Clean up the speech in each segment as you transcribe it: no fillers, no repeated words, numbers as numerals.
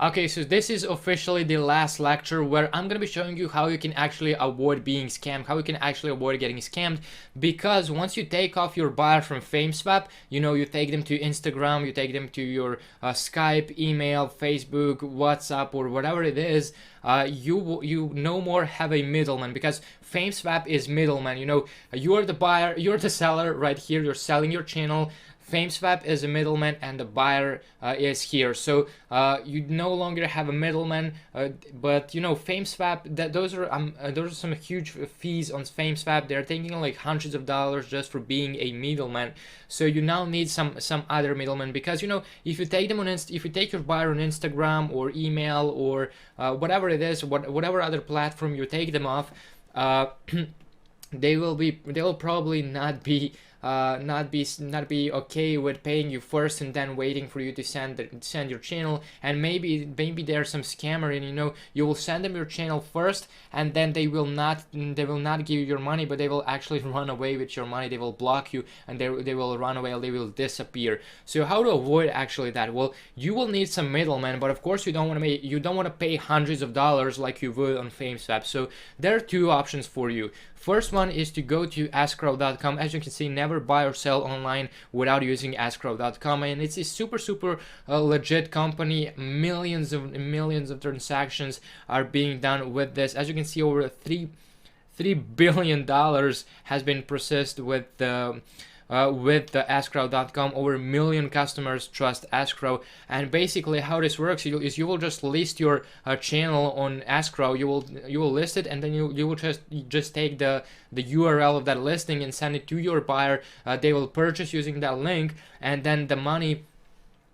Okay, so this is officially the last lecture where I'm gonna be showing you how you can actually avoid being scammed, how you can actually avoid getting scammed, because once you take off your buyer from FameSwap, you take them to Instagram, you take them to your Skype, email, Facebook, WhatsApp, or whatever it is, you no more have a middleman, because FameSwap is middleman. You are the buyer, you're the seller right here, you're selling your channel. FameSwap is a middleman and the buyer is here. So you no longer have a middleman, but FameSwap, those are some huge fees on FameSwap. They're taking like hundreds of dollars just for being a middleman. So you now need some other middleman, because if you take them on if you take your buyer on Instagram or email or whatever it is, whatever other platform you take them off, they will probably not be okay with paying you first and then waiting for you to send your channel. And maybe there's some scammer, and you will send them your channel first, and then they will not give you your money, but they will actually run away with your money. They will block you, and they will run away, or they will disappear. So how to avoid actually that? Well, you will need some middlemen, but of course you don't want to pay hundreds of dollars like you would on FameSwap. So there are two options for you. First one is to go to Escrow.com. As you can see, never buy or sell online without using Escrow.com, and it's a super legit company. Millions of transactions are being done with this. As you can see, over $3 billion has been processed with the Escrow.com. Over 1 million customers trust Escrow, and basically how this works is you will just list your channel on Escrow. You will list it, and then you will just take the URL of that listing and send it to your buyer. They will purchase using that link, and then the money,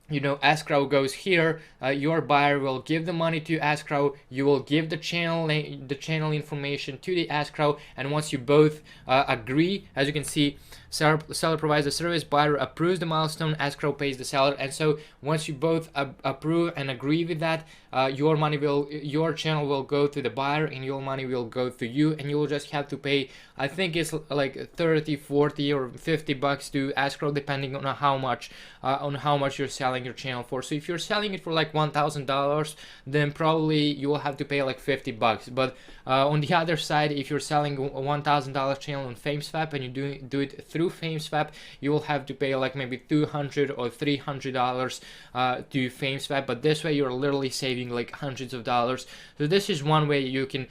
Escrow goes here. Your buyer will give the money to Escrow. You will give the channel information to the Escrow, and once you both agree, as you can see, seller provides the service, buyer approves the milestone, Escrow pays the seller. And so once you both approve and agree with that, your channel will go to the buyer, and your money will go to you, and you will just have to pay, I think it's like 30, 40, or $50 to Escrow, depending on how much you're selling your channel for. So if you're selling it for like $1,000, then probably you will have to pay like $50. But on the other side, if you're selling a $1,000 channel on FameSwap and you do it through FameSwap, you will have to pay like maybe $200 or $300 to FameSwap. But this way, you're literally saving like hundreds of dollars. So this is one way you can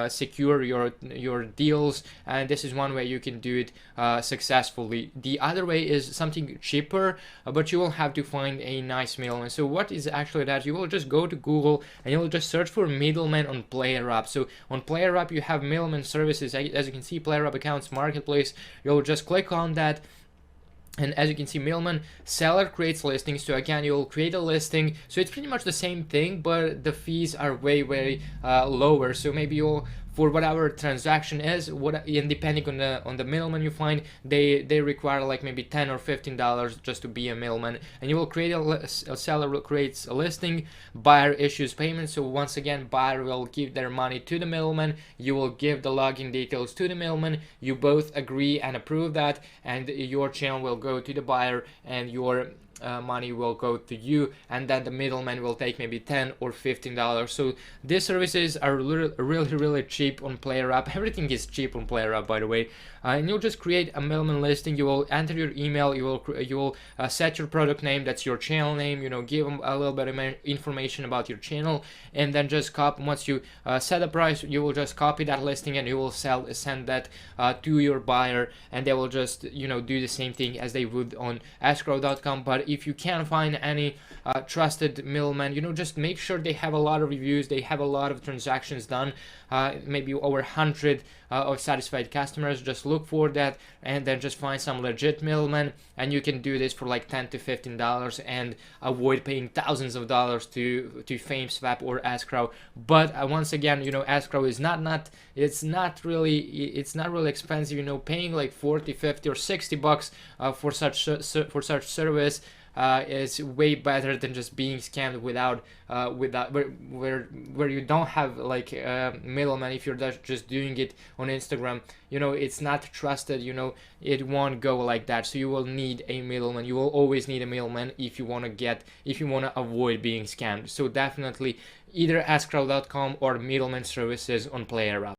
secure your deals, and this is one way you can do it successfully. The other way is something cheaper, but you will have to find a nice middleman. So what is actually that? You will just go to Google and you will just search for middleman on PlayerUp. So on PlayerUp, you have middleman services. As you can see, PlayerUp accounts marketplace. You'll just click on that. And as you can see, middleman, seller creates listings. So again, you'll create a listing. So it's pretty much the same thing, but the fees are way lower. So maybe you'll, for whatever transaction is, and depending on the middleman you find, they require like maybe $10 or $15 just to be a middleman. And you will create a seller creates a listing, buyer issues payment. So once again, buyer will give their money to the middleman. You will give the login details to the middleman. You both agree and approve that, and your channel will go to the buyer, and your money will go to you, and then the middleman will take maybe $10 or $15. So these services are really cheap on PlayerUp. Everything is cheap on PlayerUp, by the way. And you'll just create a middleman listing. You will enter your email. You will set your product name. That's your channel name. Give them a little bit of information about your channel, and then just copy. Once you set a price, you will just copy that listing, and you will send that to your buyer, and they will just do the same thing as they would on Escrow.com. But if you can't find any trusted middleman, just make sure they have a lot of reviews, they have a lot of transactions done, maybe over 100 of satisfied customers. Just look for that, and then just find some legit middleman, and you can do this for like $10 to $15 and avoid paying thousands of dollars to FameSwap or Escrow. But once again, Escrow is it's not really expensive. Paying like 40, 50, or $60 for such service is way better than just being scammed without where you don't have like middleman. If you're just doing it on Instagram, it's not trusted. It won't go like that. So you will need a middleman. You will always need a middleman if you want to avoid being scammed. So definitely either AskCrowd.com or middleman services on PlayerUp.